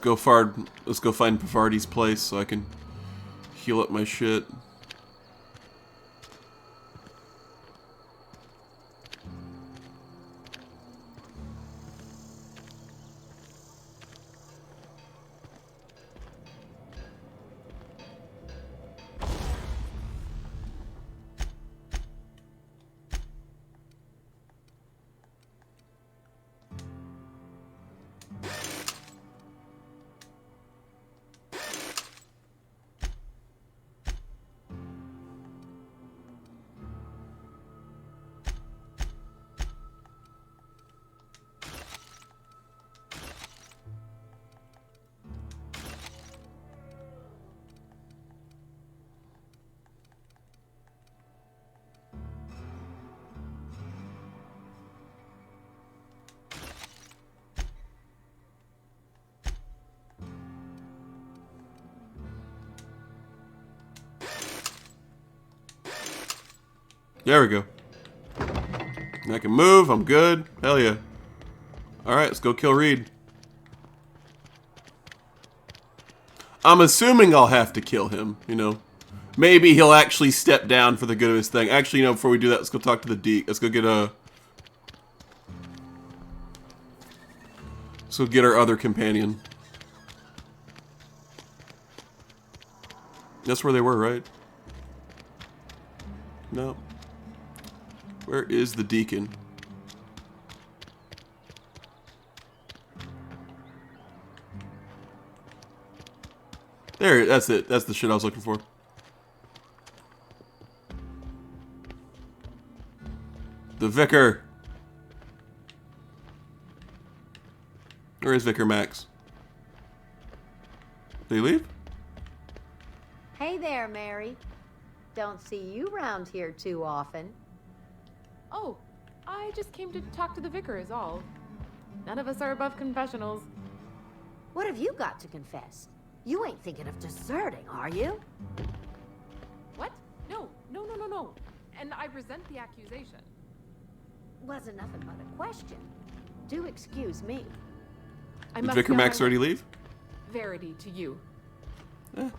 Let's go find Pavardi's place so I can heal up my shit. There we go. I can move. I'm good. Hell yeah. Alright, let's go kill Reed. I'm assuming I'll have to kill him, you know. Maybe he'll actually step down for the good of his thing. Actually, you know, before we do that, let's go talk to the Deke. Let's go get our other companion. That's where they were, right? No. Where is the deacon? There, that's it. That's the shit I was looking for. The Vicar. Where is Vicar Max? Did he leave? Hey there, Mary. Don't see you round here too often. Oh, I just came to talk to the vicar is all. None of us are above confessionals. What have you got to confess? You ain't thinking of deserting, are you? What? No. And I resent the accusation. Wasn't nothing but a question. Do excuse me. Did Vicar Max already leave? Verity to you. Eh.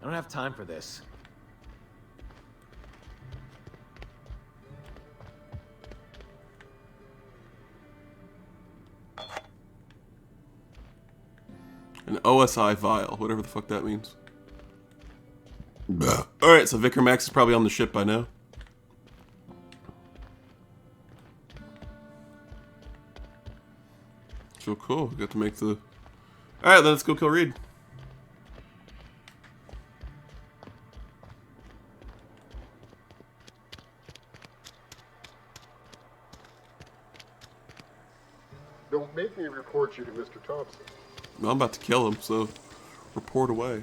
I don't have time for this. An OSI vial, whatever the fuck that means. Alright, so Vicar Max is probably on the ship by now. So cool, we got to make the... Alright, then let's go kill Reed. Don't make me report you to Mr. Thompson. Well, I'm about to kill him, so report away.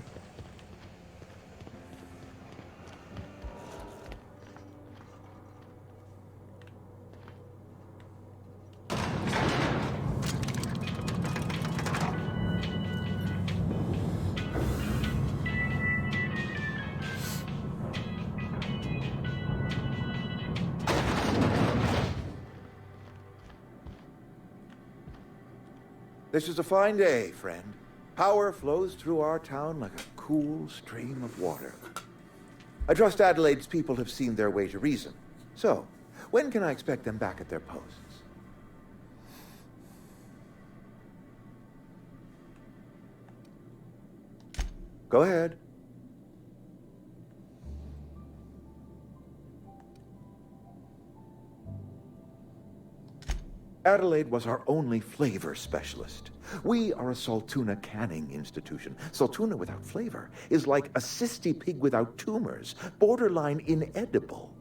This is a fine day, friend. Power flows through our town like a cool stream of water. I trust Adelaide's people have seen their way to reason. So, when can I expect them back at their posts? Go ahead. Adelaide was our only flavor specialist. We are a Saltuna canning institution. Saltuna without flavor is like a cysty pig without tumors, borderline inedible.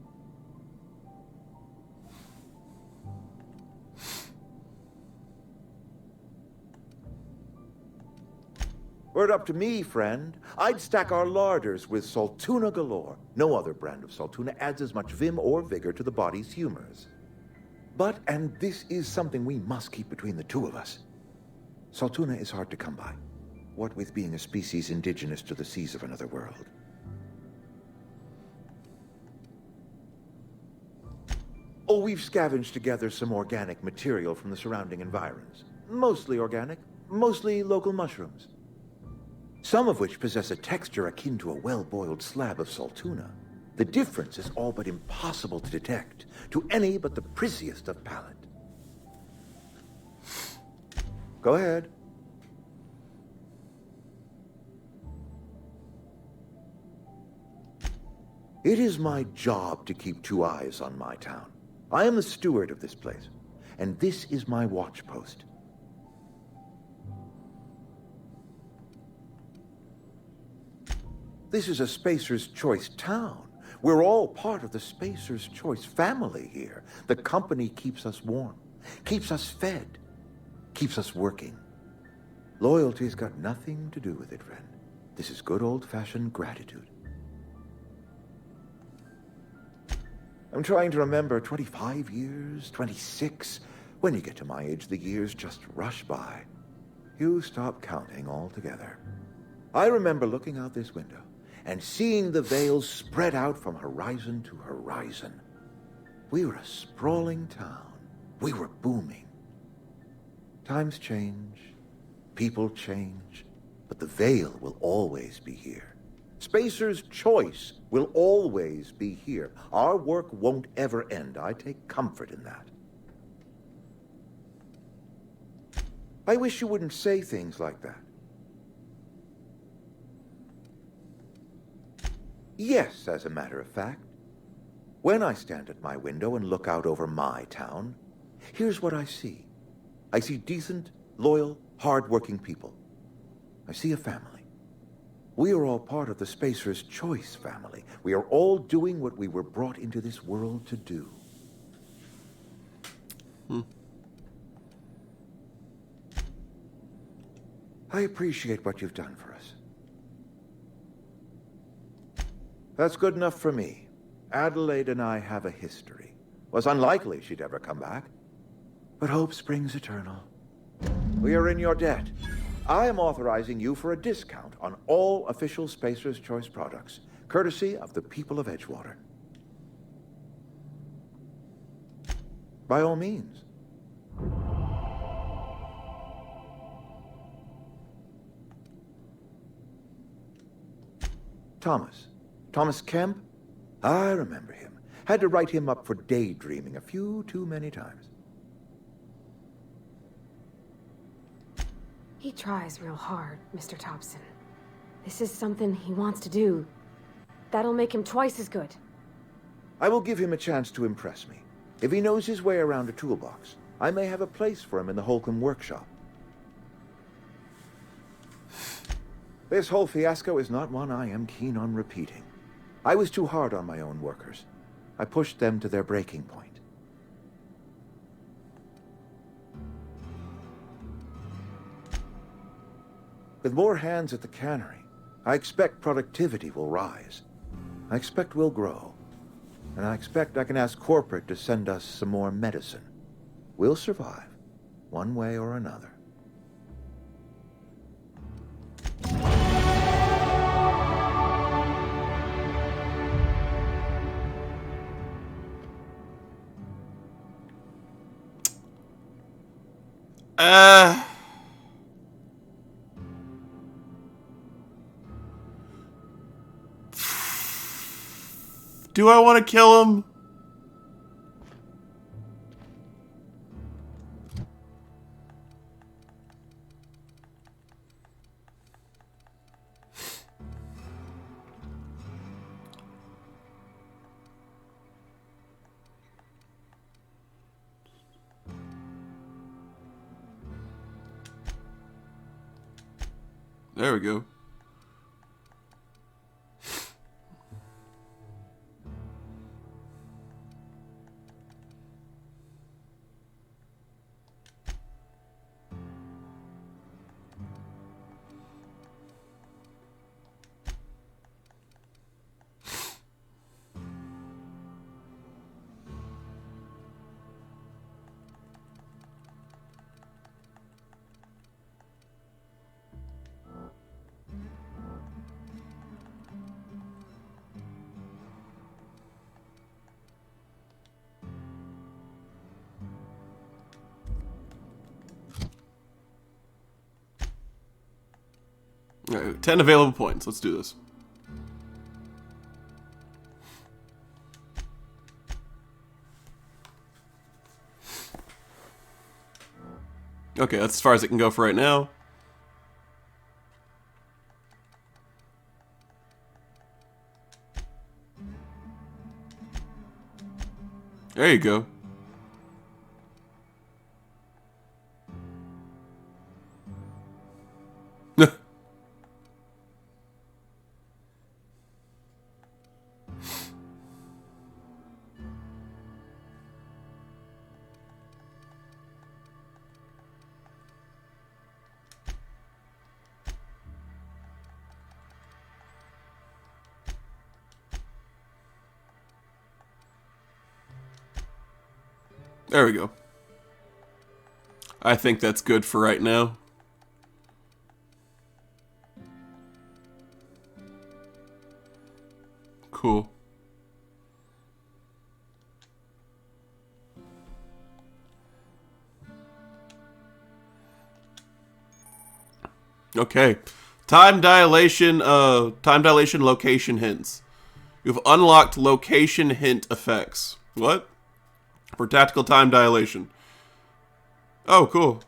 Were it up to me, friend, I'd stack our larders with Saltuna galore. No other brand of Saltuna adds as much vim or vigor to the body's humors. But, and this is something we must keep between the two of us, Saltuna is hard to come by, what with being a species indigenous to the seas of another world. Oh, we've scavenged together some organic material from the surrounding environs. Mostly organic, mostly local mushrooms. Some of which possess a texture akin to a well-boiled slab of saltuna. The difference is all but impossible to detect to any but the prissiest of palate. Go ahead. It is my job to keep 2 eyes on my town. I am the steward of this place, and this is my watch post. This is a Spacer's Choice town. We're all part of the Spacer's Choice family here. The company keeps us warm, keeps us fed, keeps us working. Loyalty's got nothing to do with it, friend. This is good old-fashioned gratitude. I'm trying to remember 25 years, 26. When you get to my age, the years just rush by. You stop counting altogether. I remember looking out this window and seeing the veils spread out from horizon to horizon. We were a sprawling town. We were booming. Times change, people change, but the veil will always be here. Spacer's Choice will always be here. Our work won't ever end. I take comfort in that. I wish you wouldn't say things like that. Yes, as a matter of fact. When I stand at my window and look out over my town, here's what I see. I see decent, loyal, hard-working people. I see a family. We are all part of the Spacer's Choice family. We are all doing what we were brought into this world to do. I appreciate what you've done for us. That's good enough for me. Adelaide and I have a history. Was unlikely she'd ever come back. But hope springs eternal. We are in your debt. I am authorizing you for a discount on all official Spacer's Choice products, courtesy of the people of Edgewater. By all means. Thomas Kemp? I remember him. Had to write him up for daydreaming a few too many times. He tries real hard, Mr. Thompson. This is something he wants to do. That'll make him twice as good. I will give him a chance to impress me. If he knows his way around a toolbox, I may have a place for him in the Holcomb workshop. This whole fiasco is not one I am keen on repeating. I was too hard on my own workers. I pushed them to their breaking point. With more hands at the cannery, I expect productivity will rise. I expect we'll grow. And I expect I can ask corporate to send us some more medicine. We'll survive, one way or another. Do I want to kill him? There we go. Alright, 10 available points. Let's do this. Okay, that's as far as it can go for right now. There you go. There we go. I think that's good for right now. Cool. Okay. Time dilation location hints. You've unlocked location hint effects. What? For tactical time dilation. Oh, cool.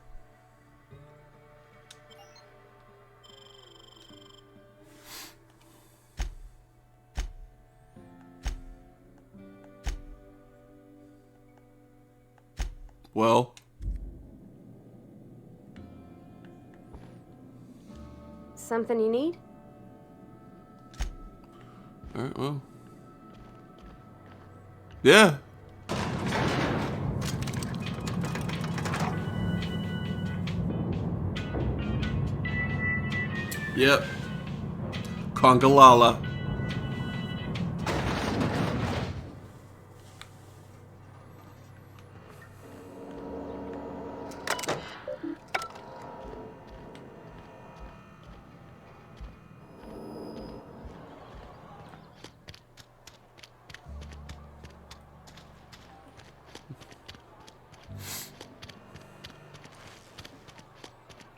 Well. Something you need? Alright, well. Yeah. Yep. Congalala.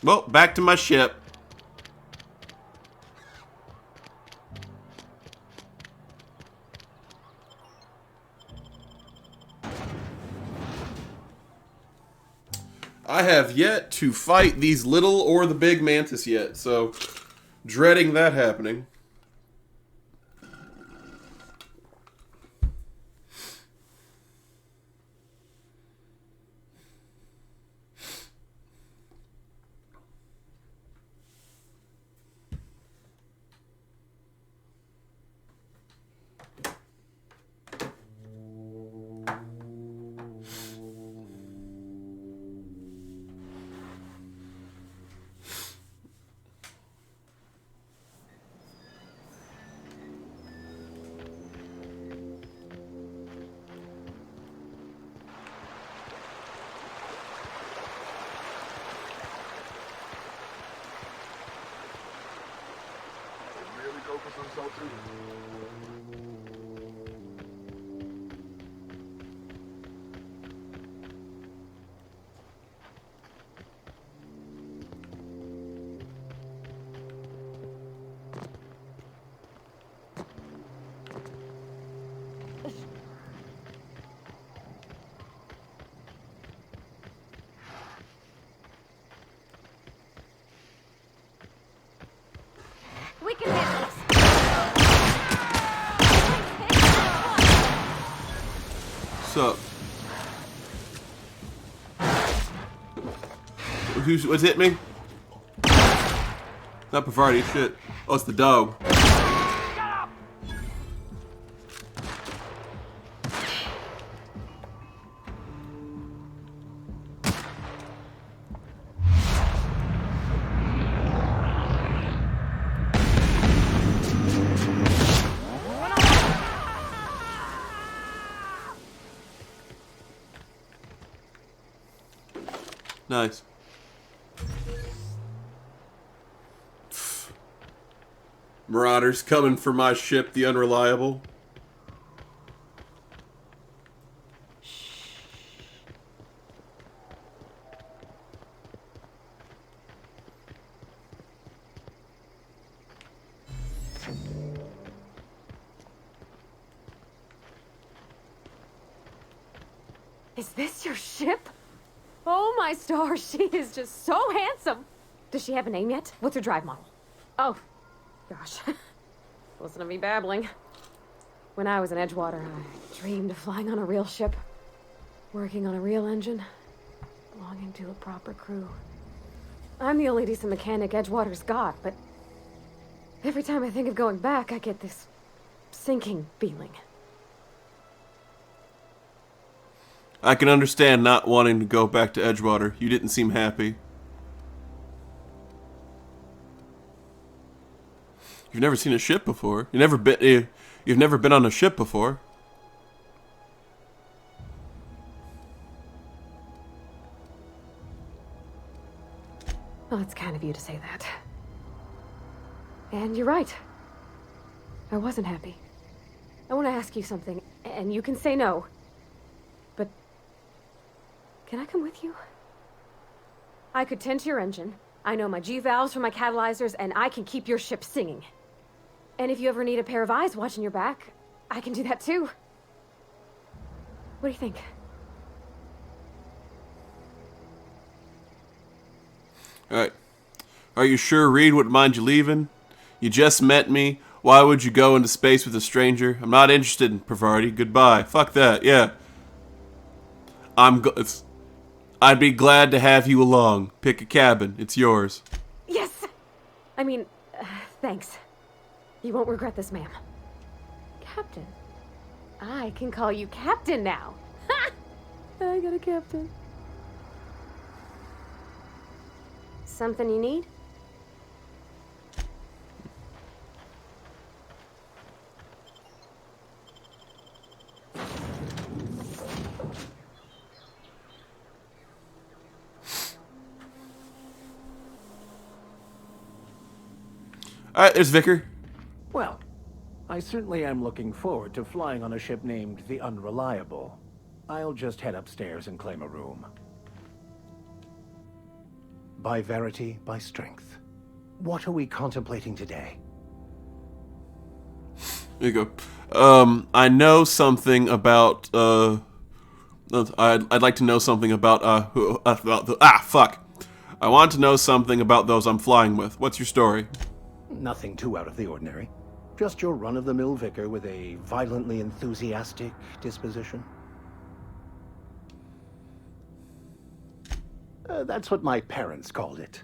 Well, back to my ship. I have yet to fight these little or the big mantis yet, so dreading that happening. Really go for some salt too. We can handle this. What's up? What's hit me? Not Pavardi, shit. Oh, it's the dog. Nice. Marauders coming for my ship, the Unreliable. Is this your ship? Oh my stars, she is just so handsome. Does she have a name yet? What's her drive model? Oh, gosh. Listen to me babbling. When I was in Edgewater, I dreamed of flying on a real ship, working on a real engine, belonging to a proper crew. I'm the only decent mechanic Edgewater's got, but every time I think of going back, I get this sinking feeling. I can understand not wanting to go back to Edgewater. You didn't seem happy. You've never seen a ship before. You've never been on a ship before. Well, it's kind of you to say that. And you're right. I wasn't happy. I want to ask you something, and you can say no. But can I come with you? I could tend to your engine. I know my G-valves from my catalyzers, and I can keep your ship singing. And if you ever need a pair of eyes watching your back, I can do that too. What do you think? Alright. Are you sure Reed wouldn't mind you leaving? You just met me. Why would you go into space with a stranger? I'm not interested in perverty. Goodbye. Fuck that. Yeah. I'd be glad to have you along. Pick a cabin. It's yours. Yes! I mean, thanks. You won't regret this, ma'am. Captain. I can call you Captain now. Ha! I got a captain. Something you need? Alright, there's Vicar. Well, I certainly am looking forward to flying on a ship named the Unreliable. I'll just head upstairs and claim a room. By verity, by strength. What are we contemplating today? There you go. I know something about, I'd like to know something about, fuck. I want to know something about those I'm flying with. What's your story? Nothing too out of the ordinary. Just your run-of-the-mill vicar with a violently enthusiastic disposition. That's what my parents called it.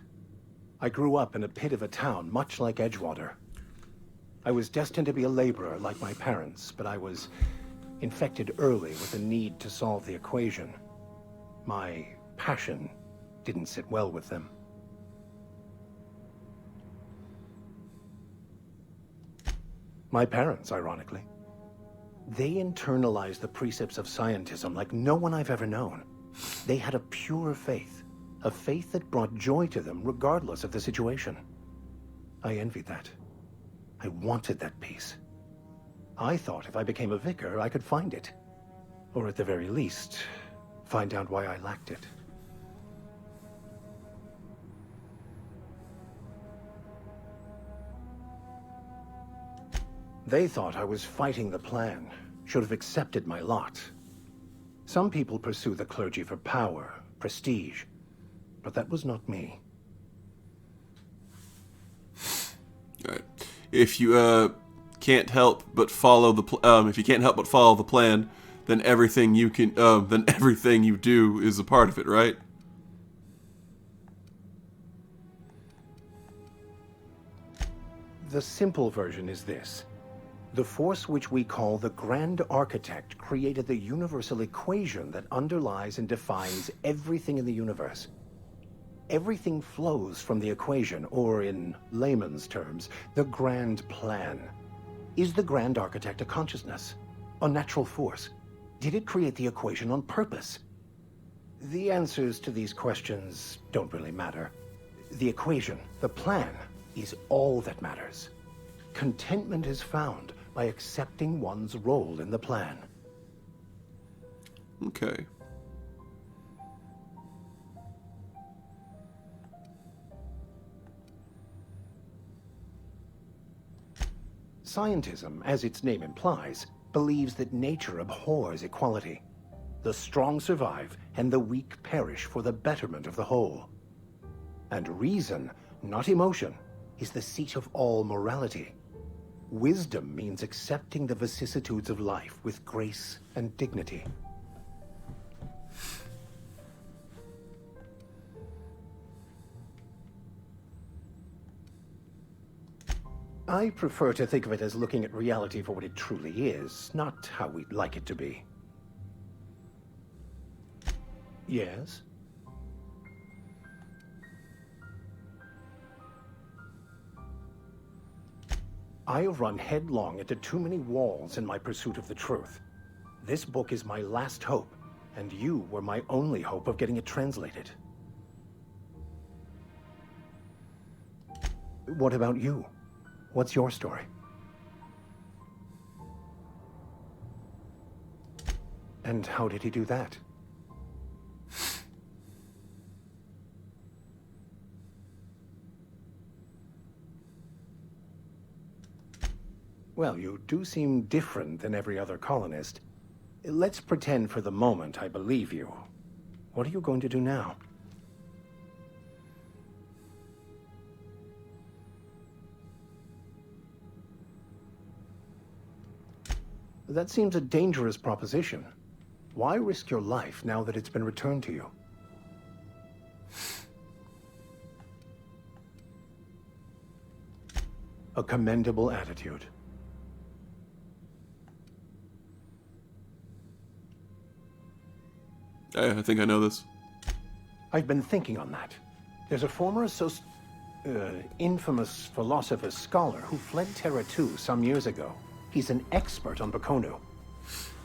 I grew up in a pit of a town, much like Edgewater. I was destined to be a laborer like my parents, but I was infected early with a need to solve the equation. My passion didn't sit well with them. My parents, ironically. They internalized the precepts of scientism like no one I've ever known. They had a pure faith, a faith that brought joy to them regardless of the situation. I envied that. I wanted that peace. I thought if I became a vicar, I could find it. Or at the very least, find out why I lacked it. They thought I was fighting the plan, should have accepted my lot. Some people pursue the clergy for power, prestige, but that was not me. Alright. If you can't help but follow the plan, then everything you do is a part of it, right? The simple version is this. The force which we call the Grand Architect created the universal equation that underlies and defines everything in the universe. Everything flows from the equation, or in layman's terms, the grand plan. Is the Grand Architect a consciousness? A natural force? Did it create the equation on purpose? The answers to these questions don't really matter. The equation, the plan, is all that matters. Contentment is found by accepting one's role in the plan. Okay. Scientism, as its name implies, believes that nature abhors equality. The strong survive, and the weak perish for the betterment of the whole. And reason, not emotion, is the seat of all morality. Wisdom means accepting the vicissitudes of life with grace and dignity. I prefer to think of it as looking at reality for what it truly is, not how we'd like it to be. Yes? I have run headlong into too many walls in my pursuit of the truth. This book is my last hope, and you were my only hope of getting it translated. What about you? What's your story? And how did he do that? Well, you do seem different than every other colonist. Let's pretend for the moment I believe you. What are you going to do now? That seems a dangerous proposition. Why risk your life now that it's been returned to you? A commendable attitude. I think I know this. I've been thinking on that. There's a former infamous philosopher scholar who fled Terra 2 some years ago. He's an expert on Bakonu.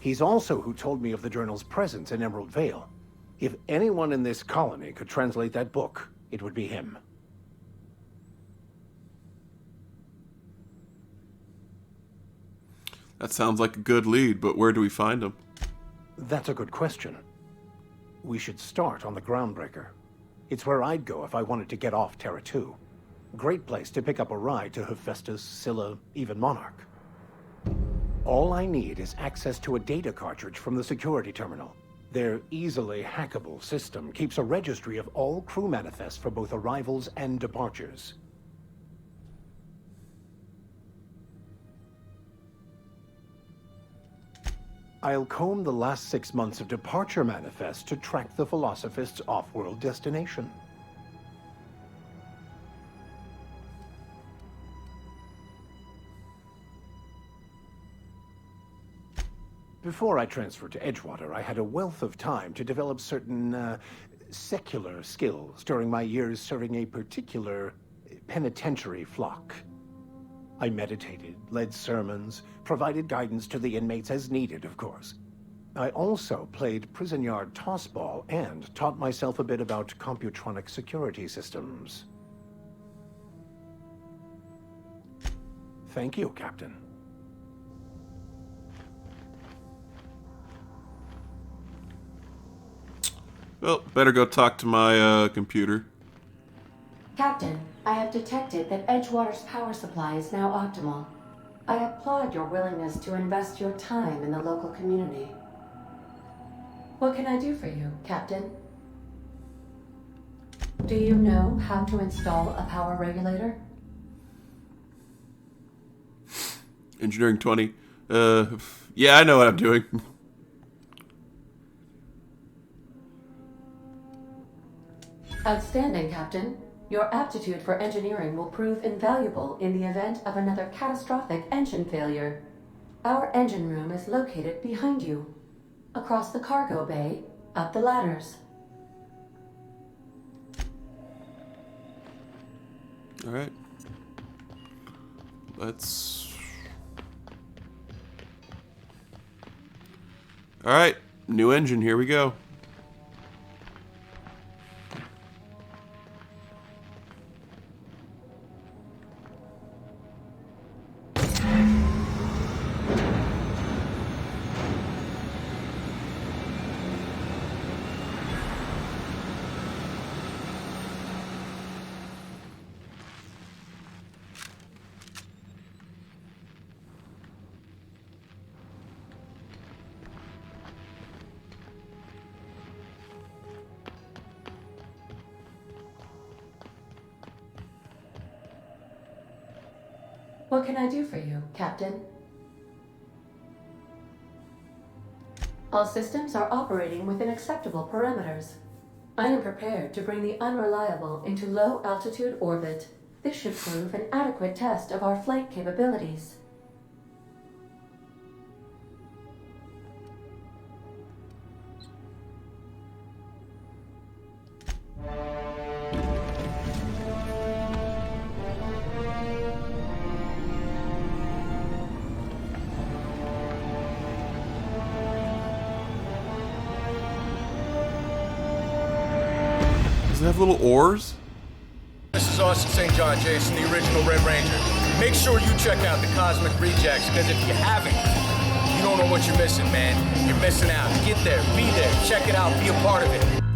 He's also who told me of the journal's presence in Emerald Vale. If anyone in this colony could translate that book, it would be him. That sounds like a good lead, but where do we find him? That's a good question. We should start on the Groundbreaker. It's where I'd go if I wanted to get off Terra 2. Great place to pick up a ride to Hephaestus, Scylla, even Monarch. All I need is access to a data cartridge from the security terminal. Their easily hackable system keeps a registry of all crew manifests for both arrivals and departures. I'll comb the last 6 months of departure manifests to track the Philosophist's off-world destination. Before I transferred to Edgewater, I had a wealth of time to develop certain, secular skills during my years serving a particular penitentiary flock. I meditated, led sermons, provided guidance to the inmates as needed, of course. I also played prison yard tossball and taught myself a bit about computronic security systems. Thank you, Captain. Well, better go talk to my computer. Captain, I have detected that Edgewater's power supply is now optimal. I applaud your willingness to invest your time in the local community. What can I do for you, Captain? Do you know how to install a power regulator? Engineering 20. Yeah, I know what I'm doing. Outstanding, Captain. Your aptitude for engineering will prove invaluable in the event of another catastrophic engine failure. Our engine room is located behind you. Across the cargo bay, up the ladders. Alright. Let's... Alright, new engine, here we go. What can I do for you, Captain? All systems are operating within acceptable parameters. I am prepared to bring the unreliable into low-altitude orbit. This should prove an adequate test of our flight capabilities. Does it have little oars? This is Austin St. John, Jason, the original Red Ranger. Make sure you check out the Cosmic Rejects, because if you haven't, you don't know what you're missing, man. You're missing out. Get there, be there, check it out, be a part of it.